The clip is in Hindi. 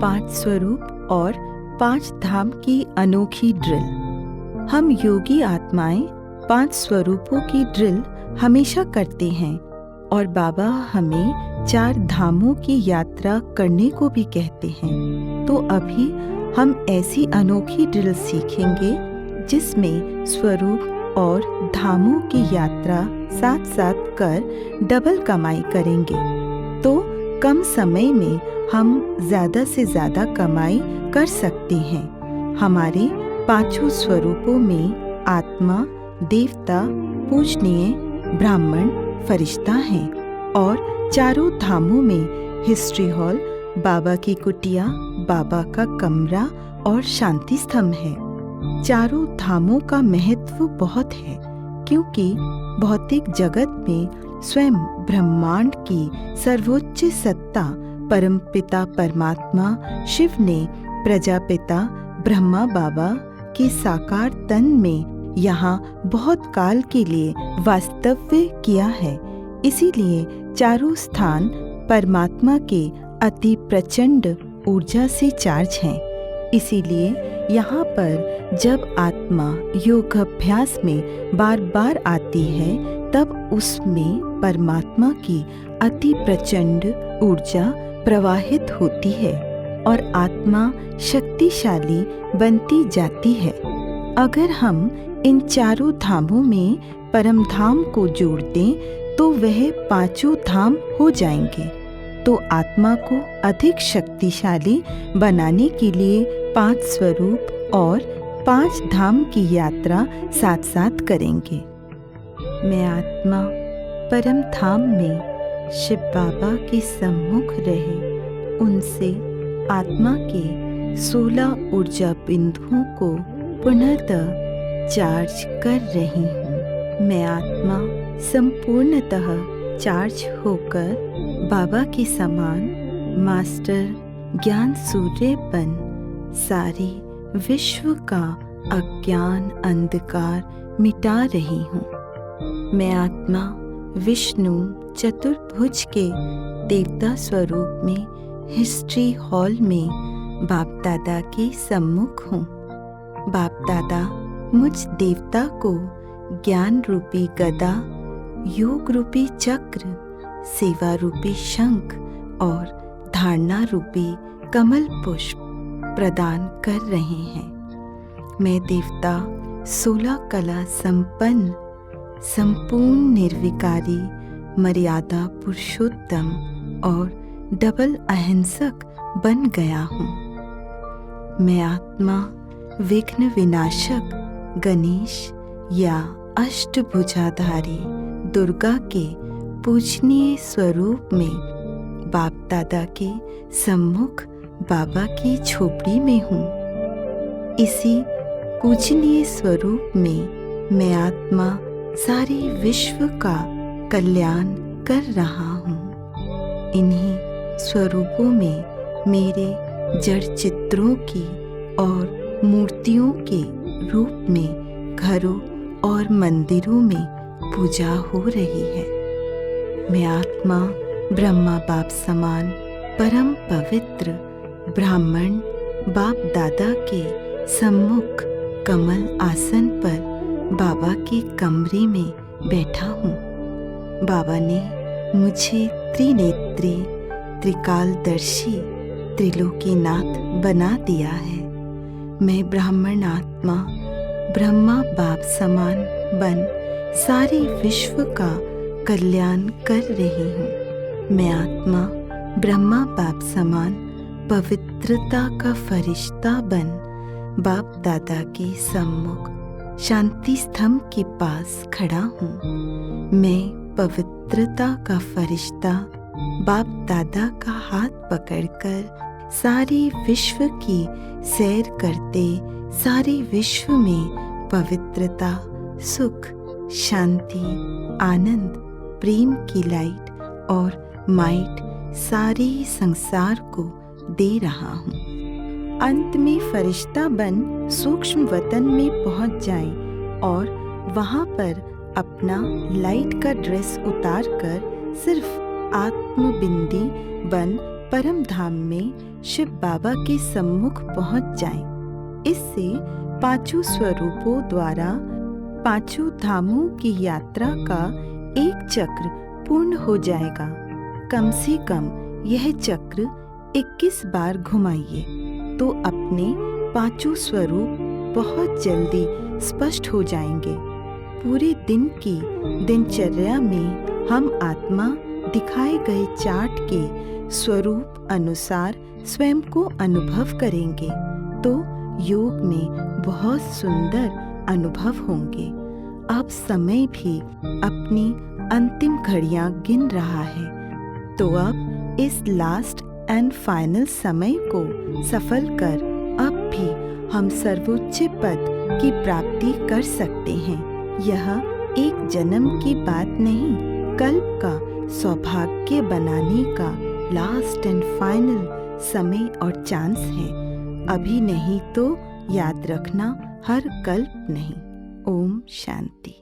5 स्वरूप और 5 धाम की अनोखी ड्रिल। हम योगी आत्माएं 5 स्वरूपों की ड्रिल हमेशा करते हैं और बाबा हमें 4 धामों की यात्रा करने को भी कहते हैं। तो अभी हम ऐसी अनोखी ड्रिल सीखेंगे जिसमें स्वरूप और धामों की यात्रा साथ साथ कर डबल कमाई करेंगे। तो कम समय में हम ज़्यादा से ज़्यादा कमाई कर सकते हैं। हमारे 5 स्वरूपों में आत्मा, देवता, पूजनीय, ब्राह्मण, फरिश्ता हैं और 4 धामों में हिस्ट्री हॉल, बाबा की कुटिया, बाबा का कमरा और शांति स्तंभ है। 4 धामों का महत्व बहुत है क्योंकि भौतिक जगत में स्वयं ब्रह्मांड की सर्वोच्च सत्ता परमपिता परमात्मा शिव ने प्रजापिता ब्रह्मा बाबा के साकार तन में यहाँ बहुत काल के लिए वास्तव्य किया है। इसीलिए 4 स्थान परमात्मा के अति प्रचंड ऊर्जा से चार्ज हैं। इसीलिए यहाँ पर जब आत्मा योग अभ्यास में बार बार आती है तब उसमें परमात्मा की अति प्रचंड ऊर्जा प्रवाहित होती है और आत्मा शक्तिशाली बनती जाती है। अगर हम इन 4 धामों में परम धाम को जोड़ दें तो वह 5 धाम हो जाएंगे। तो आत्मा को अधिक शक्तिशाली बनाने के लिए 5 स्वरूप और 5 धाम की यात्रा साथ साथ करेंगे। मैं आत्मा परम धाम में शिव बाबा के सम्मुख रहे उनसे आत्मा के 16 ऊर्जा बिंदुओं को पुनः चार्ज कर रही हूँ। मैं आत्मा संपूर्णतः चार्ज होकर बाबा के समान मास्टर ज्ञान सूर्य बन सारी विश्व का अज्ञान अंधकार मिटा रही हूँ। मैं आत्मा विष्णु चतुर्भुज के देवता स्वरूप में हिस्ट्री हॉल में बाप दादा के सम्मुख हूँ। बाप दादा मुझ देवता को ज्ञान रूपी गदा, योग रूपी चक्र, सेवा रूपी शंख और धारणा रूपी कमल पुष्प प्रदान कर रहे हैं। मैं देवता 16 कला संपन्न, संपूर्ण निर्विकारी, मर्यादा पुरुषोत्तम और डबल अहिंसक बन गया हूँ। मैं आत्मा विघ्न विनाशक गणेश या अष्टभुजाधारी दुर्गा के पूजनीय स्वरूप में बाप दादा के सम्मुख बाबा की झोपड़ी में हूँ। इसी पूजनीय स्वरूप में मैं आत्मा सारे विश्व का कल्याण कर रहा हूँ। इन्हीं स्वरूपों में मेरे जड़ चित्रों की और मूर्तियों के रूप में घरों और मंदिरों में पूजा हो रही है। मैं आत्मा ब्रह्मा बाप समान परम पवित्र ब्राह्मण बाप दादा के सम्मुख कमल आसन पर बाबा के कमरे में बैठा हूँ। बाबा ने मुझे त्रिनेत्री, त्रिकालदर्शी, त्रिलोकीनाथ बना दिया है। मैं ब्राह्मण आत्मा ब्रह्मा बाप समान बन सारे विश्व का कल्याण कर रही हूँ। मैं आत्मा ब्रह्मा बाप समान पवित्रता का फरिश्ता बन बाप दादा के सम्मुख शांति स्तंभ के पास खड़ा हूँ। मैं पवित्रता का फरिश्ता बाप दादा का हाथ पकड़कर सारे विश्व की सैर करते सारे विश्व में पवित्रता, सुख, शांति, आनंद, प्रेम की लाइट और माइट सारे संसार को दे रहा हूँ। अंत में फरिश्ता बन सूक्ष्म वतन में पहुँच जाएं और वहाँ पर अपना लाइट का ड्रेस उतार कर सिर्फ आत्मबिंदी बन परम धाम में शिव बाबा के सम्मुख पहुंच जाएं। इससे पांचों स्वरूपों द्वारा पांचों धामों की यात्रा का एक चक्र पूर्ण हो जाएगा। कम से कम यह चक्र 21 बार घुमाइए तो अपने पांचों स्वरूप बहुत जल्दी स्पष्ट हो जाएंगे। पूरे दिन की दिनचर्या में हम आत्मा दिखाए गए चार्ट के स्वरूप अनुसार स्वयं को अनुभव करेंगे तो योग में बहुत सुंदर अनुभव होंगे। अब समय भी अपनी अंतिम घड़ियां गिन रहा है, तो अब इस लास्ट एंड फाइनल समय को सफल कर अब भी हम सर्वोच्च पद की प्राप्ति कर सकते हैं। यह एक जन्म की बात नहीं, कल्प का सौभाग्य बनाने का लास्ट एंड फाइनल समय और चांस है। अभी नहीं तो याद रखना, हर कल्प नहीं। ओम शांति।